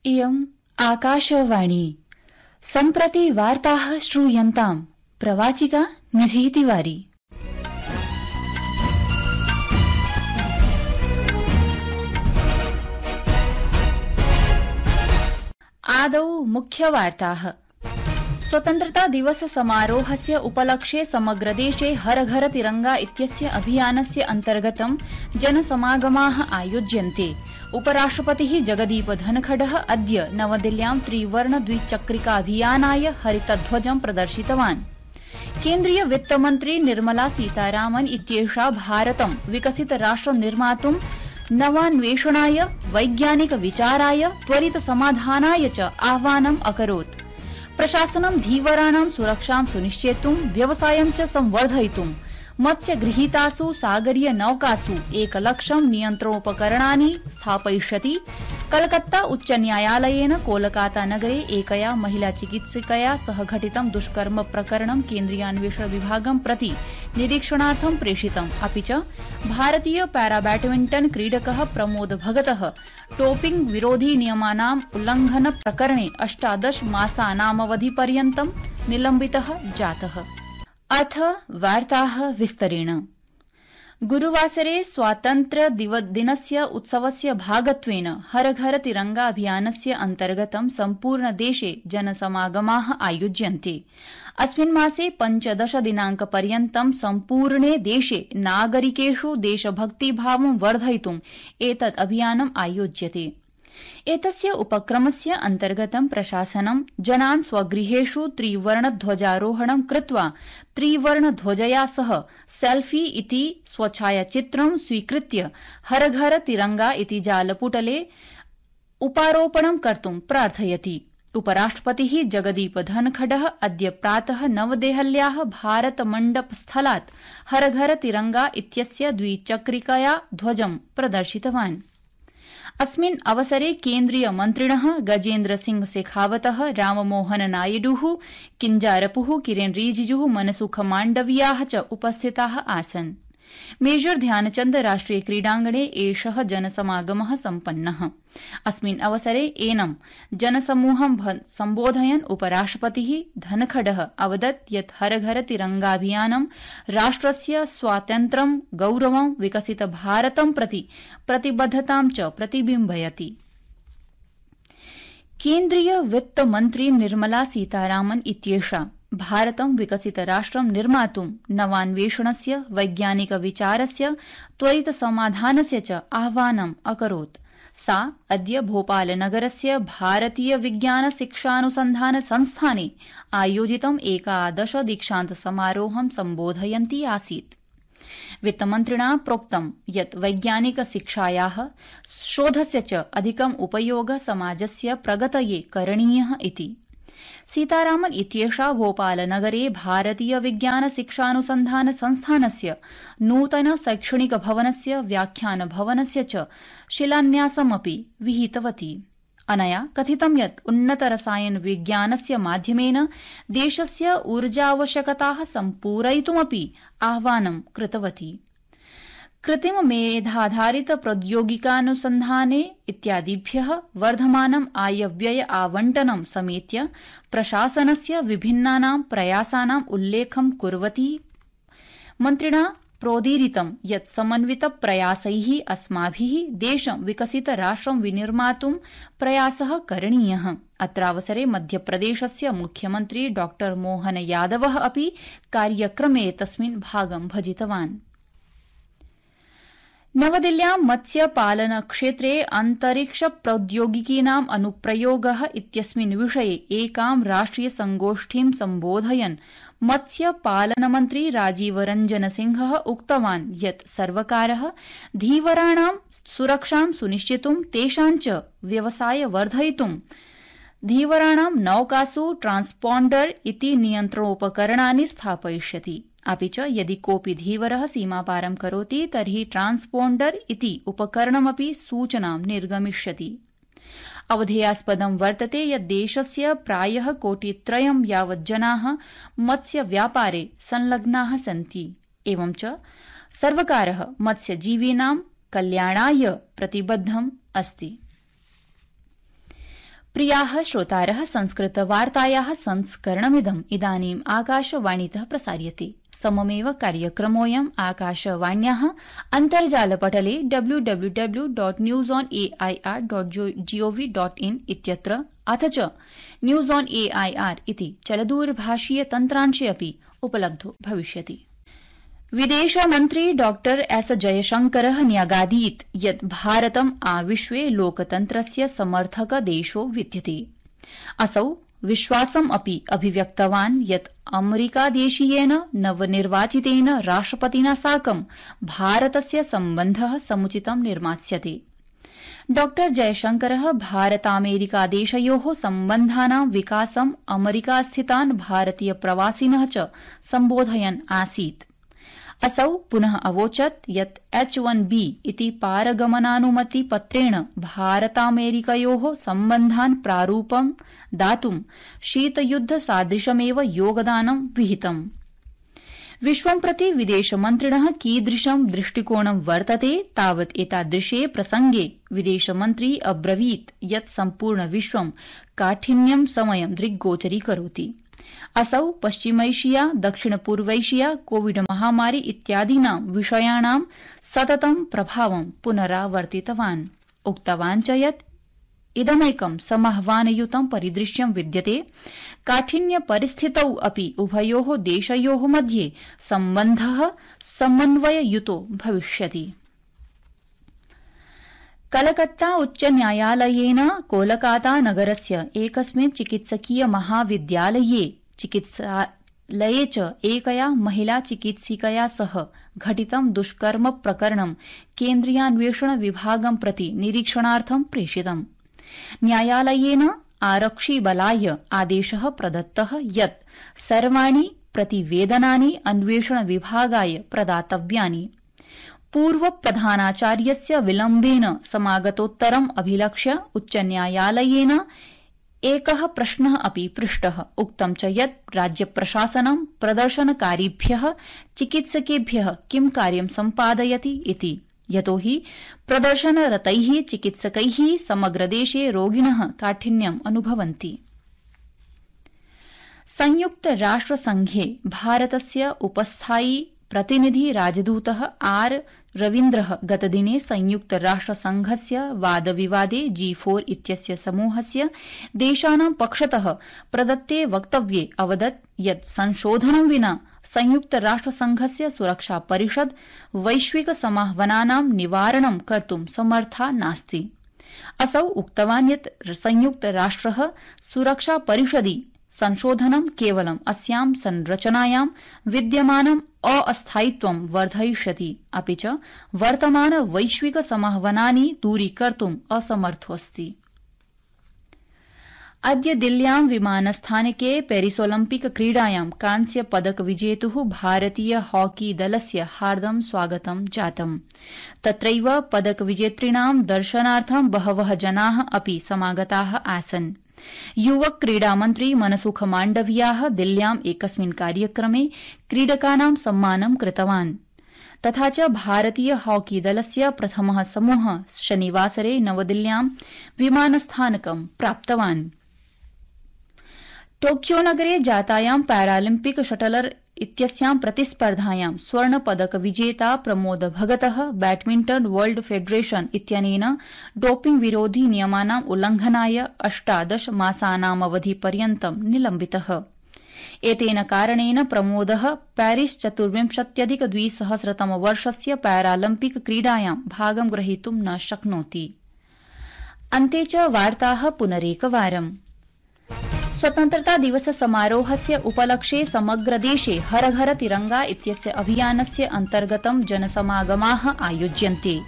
इयम् आकाशवाणी सम्प्रति वार्ताः श्रूयन्ताम् प्रवाचिका निधि तिवारी। आदौ मुख्यवार्ताः। स्वतन्त्रता दिवस समारोहस्य उपलक्ष्ये समग्र देशे हर घर तिरंगा इत्यस्य अभियानस्य अन्तर्गतं जनसमागमाः आयोज्यन्ते। उपराष्ट्रपतिः जगदीप धनखडः अद्य नवदिल्ल्यां त्रिवर्ण द्विचक्रिकाभियानाय हरितध्वजं प्रदर्शितवान्। केन्द्रीय वित्तमन्त्री निर्मला सीतारामन् इत्येषा भारतं विकसित राष्ट्रं निर्मातुं नवान्वेषणाय, वैज्ञानिक विचाराय, त्वरित समाधानाय च आह्वानम् अकरोत्। प्रशासनं धीवराणां सुरक्षां सुनिश्चेतुं, व्यवसायं च संवर्धयितुं मत्स्यगृहीतासु सागरीय नौकासु 1,00,000 नियन्त्रणोपकरणानि स्थापयिष्यति। कलकत्ता उच्च न्यायालयेन कोलकाता नगरे एकया महिला चिकित्सकया सह घटितं दुष्कर्म प्रकरणं केन्द्रीयान्वेषण विभागं प्रति निरीक्षणार्थं प्रेषितम्। अपि च भारतीय पैरा बैडमिंटन क्रीडकः प्रमोद भगतः डोपिंग विरोधी नियमानाम् उल्लंघन प्रकरणे 18 मासानामवधिपर्यन्तं निलम्बितः जातः। अथ वार्ताः विस्तरेण। गुरुवासरे स्वातन्त्र्यदिनस्य उत्सवस्य भागत्वेन हर घर तिरंगा अभियानस्य अन्तर्गतं सम्पूर्ण देशे जनसमागमाः आयोज्यन्ते। अस्मिन् मासे 15 दिनाङ्कपर्यन्तं सम्पूर्णे देशे नागरिकेषु देशभक्तिभावं वर्धयितुम् एतत् अभियानम् आयोज्यते। एतस्य उपक्रमस्य अन्तर्गतं प्रशासनं जनान् स्वगृहेषु त्रिवर्णध्वजारोहणं कृत्वा त्रिवर्णध्वजया सह सेल्फी इति स्वछायाचित्रं स्वीकृत्य हर घर तिरंगा इति जालपुटले उपारोपणं कर्तुं प्रार्थयति। उपराष्ट्रपतिः जगदीप धनखडः अद्य प्रातः नवदेहल्याः भारतमण्डपस्थलात् हर घर तिरंगा इत्यस्य द्विचक्रिकया ध्वजं प्रदर्शितवान्। अस्मिन् अवसरे केन्द्रीय मन्त्रिणः गजेन्द्र सिंह शेखावतः, राममोहन नायडुः, किञ्जारपुः, किरेन रिजिजुः, मनसुख माण्डवियाः च उपस्थिताः आसन्। मेजर ध्यानचन्द राष्ट्रिय क्रीडाङ्गणे एषः जनसमागमः सम्पन्नः। अस्मिन् अवसरे एनं जनसमूहं सम्बोधयन् उपराष्ट्रपतिः धनखडः अवदत् यत् हर घर तिरंगाभियानं राष्ट्रस्य स्वातन्त्र्यं, गौरवं, विकसित भारतं प्रति प्रतिबद्धतां च प्रतिबिम्बयति। केन्द्रीय वित्तमन्त्री निर्मला सीतारामन् इत्येषा भारतं विकसित राष्ट्रं निर्मातुं नवान्वेषणस्य, वैज्ञानिक विचारस्य, त्वरित समाधानस्य च आह्वानम् अकरोत्। सा अद्य भोपालनगरस्य भारतीय विज्ञान शिक्षानुसन्धान संस्थाने आयोजितं 11 दीक्षान्त समारोहं सम्बोधयन्ती आसीत्। वित्तमन्त्रिणा प्रोक्तं यत् वैज्ञानिक शिक्षायाः, शोधस्य च अधिकम् उपयोगः समाजस्य प्रगतये करणीयः इति। सीतारामन् इत्येषा भोपालनगरे भारतीय विज्ञान शिक्षानुसन्धान संस्थानस्य नूतन शैक्षणिक भवनस्य, व्याख्यान भवनस्य च शिलान्यासमपि विहितवती। अनया कथितं यत् उन्नत रसायन विज्ञानस्य माध्यमेन देशस्य ऊर्जावश्यकताः सम्पूरयितुमपि आह्वानं कृतवती। कृत्रिम मेधाधारित प्रौद्योगिकानुसन्धाने इत्यादिभ्यः वर्धमानम् आयव्यय आवण्टनं समेत्य प्रशासनस्य विभिन्नानां प्रयासानाम् उल्लेखं कुर्वती मन्त्रिणा प्रोदीरितं यत् समन्वित प्रयासैः अस्माभिः देशं विकसित राष्ट्रं विनिर्मातुं प्रयासः करणीयः। अत्रावसरे मध्यप्रदेशस्य मुख्यमन्त्री डॉ मोहन यादवः अपि कार्यक्रमे तस्मिन् भागं भजितवान्। नवदिल्ल्यां मत्स्यपालनक्षेत्रे अन्तरिक्ष प्रौद्योगिकीनाम् अनुप्रयोगः इत्यस्मिन् विषये एकां राष्ट्रिय संगोष्ठीं सम्बोधयन् मत्स्यपालनमन्त्री राजीव रंजन सिंहः उक्तवान् यत् सर्वकारः धीवराणां सुरक्षां सुनिश्चितुं, तेषां च व्यवसाय वर्धयितुं धीवराणां नौकासु ट्रांसपॉण्डर इति नियन्त्रणोपकरणानि स्थापयिष्यति। अपि च यदि कोऽपि धीवरः सीमापारं करोति तर्हि ट्रांसपॉण्डर इति उपकरणमपि सूचनां निर्गमिष्यति। अवधेयास्पदं वर्तते यत् देशस्य प्रायः 1,3 यावत् जनाः मत्स्यव्यापारे संलग्नाः सन्ति। एवं च सर्वकारः मत्स्यजीवीनां कल्याणाय प्रतिबद्धम् अस्ति। प्रियाः श्रोतारः, संस्कृतवार्तायाः संस्करणमिदम् इदानीम् आकाशवाणीतः प्रसार्यते। सममेव कार्यक्रमोऽयम् आकाशवाण्याः अन्तर्जालपटले www.newsonair.gov.in इत्यत्र अथ च न्यूज़ ऑन AIR इति चलदूरभाषीय तन्त्रांशे अपि उपलब्धो भविष्यति। विदेशमन्त्री डॉ एस जयशंकरः न्यगादीत् यत् भारतम् आविश्वे लोकतन्त्रस्य समर्थक देशो विद्यते। असौ विश्वासम् अपि अभिव्यक्तवान् यत् अमेरिकादेशीयेन नवनिर्वाचितेन राष्ट्रपतिना साकं भारतस्य सम्बन्धः समुचितं निर्मास्यते। डॉ जयशंकरः भारतामेरिकादेशयोः सम्बन्धानां विकासम् अमेरिकास्थितान् भारतीय प्रवासिनः च सम्बोधयन् आसीत्। असौ पुनः अवोचत् यत् H1B इति पारगमनानुमति पत्रेण भारतामेरिकयोः सम्बन्धान् प्रारूपं दातुं शीतयुद्धसादृशमेव योगदानं विहितम्। विश्वं प्रति विदेशमन्त्रिणः कीदृशं दृष्टिकोणं वर्तते तावत् एतादृशे प्रसंगे विदेशमन्त्री अब्रवीत् यत् सम्पूर्णविश्वं काठिन्यं समयं दृग्गोचरीकरोति। असौ पश्चिमैशिया, दक्षिणपूर्वैशिया, कोविड महामारी इत्यादीनां विषयाणां सततं प्रभावं पुनरावर्तितवान्। उक्तवान् च यत् इदमेकं समाह्वानयुतं परिदृश्यं विद्यते। काठिन्य परिस्थितौ अपि उभयोः देशयोः मध्ये सम्बन्धः समन्वययुतो भविष्यति। कलकत्ता उच्चन्यायालयेन कोलकाता नगरस्य एकस्मिन् चिकित्सकीय महाविद्यालये चिकित्सालये च एकया महिला चिकित्सिकया सह घटितं दुष्कर्म प्रकरणं केन्द्रीयान्वेषण विभागं प्रति निरीक्षणार्थं प्रेषितम्। न्यायालयेन आरक्षिबलाय आदेशः प्रदत्तः यत् सर्वाणि प्रतिवेदनानि अन्वेषण विभागाय प्रदातव्यानि। पूर्वप्रधानाचार्यस्य विलम्बेन समागतोत्तरम् अभिलक्ष्य उच्चन्यायालयेन एकः प्रश्नः अपि पृष्टः। उक्तं च यत् राज्यप्रशासनं प्रदर्शनकारिभ्यः चिकित्सकेभ्यः किं कार्यं सम्पादयति इति, यतोहि प्रदर्शनरतैः चिकित्सकैः समग्रदेशे रोगिणः काठिन्यम् अनुभवन्ति। संयुक्तराष्ट्रसंघे भारतस्य उपस्थायी प्रतिनिधि राजदूतः आर रवीन्द्रः गतदिने संयुक्तराष्ट्रसंघस्य वादविवादे G4 इत्यस्य समूहस्य देशानां पक्षतः प्रदत्ते वक्तव्ये अवदत् यत् संशोधनं विना संयुक्तराष्ट्रसंघस्य सुरक्षा परिषद् वैश्विक समाह्वानानां निवारणं कर्तुं समर्था नास्ति। असौ उक्तवान् यत् संयुक्तराष्ट्रः सुरक्षा परिषदि संशोधनं केवलं अस्यां संरचनायां विद्यमानम् अस्थायित्वं वर्धयिष्यति, अपि च वर्तमान वैश्विक समाह्वानानि दूरीकर्तुम् असमर्थोऽस्ति। अद्य दिल्ल्यां विमानस्थानके पेरिसोलम्पिक क्रीडायां कांस्य पदक विजेतुः भारतीय हॉकी दलस्य हार्दं स्वागतं जातम्। तत्रैव पदक विजेतॄणां दर्शनार्थं बहवः जनाः अपि समागताः आसन्। युवक क्रीडामन्त्री मनसुख माण्डवियाः दिल्ल्याम् एकस्मिन् कार्यक्रमे क्रीडकानां सम्मानं कृतवान्। तथा च भारतीय हॉकी दलस्य प्रथमः समूहः शनिवासरे नवदिल्ल्यां विमानस्थानकं प्राप्तवान्। टोक्यो नगरे जातायां पैरालिम्पिक शटलर इत्यस्यां प्रतिस्पर्धायां स्वर्णपदक विजेता प्रमोद भगतः बैडमिण्टन वर्ल्ड फेडरेशन इत्यनेन डोपिंग विरोधी नियमानां उल्लंघनाय 18 मासानामवधिपर्यन्तं निलम्बितः। एतेन कारणेन प्रमोदः पेरिस 24+2000 पैरालिम्पिक क्रीडायां भागं ग्रहीतुं न शक्नोति। अन्ते च वार्ताः पुनरेकवारम्। स्वतन्त्रता दिवस समारोहस्य उपलक्ष्ये समग्र देशे हर घर तिरंगा इत्यस्य अभियानस्य अन्तर्गतं जनसमागमाः आयोज्यन्ते।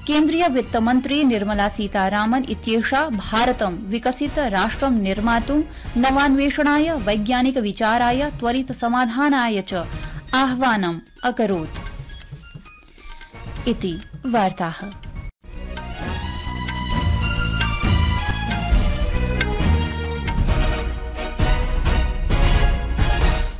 केन्द्रीय वित्तमन्त्री निर्मला सीतारामन् इत्येषा भारतं विकसित राष्ट्रं निर्मातुं नवान्वेषणाय, वैज्ञानिक विचाराय, त्वरित समाधानाय च आह्वानम् अकरोत्। इति वार्ताः।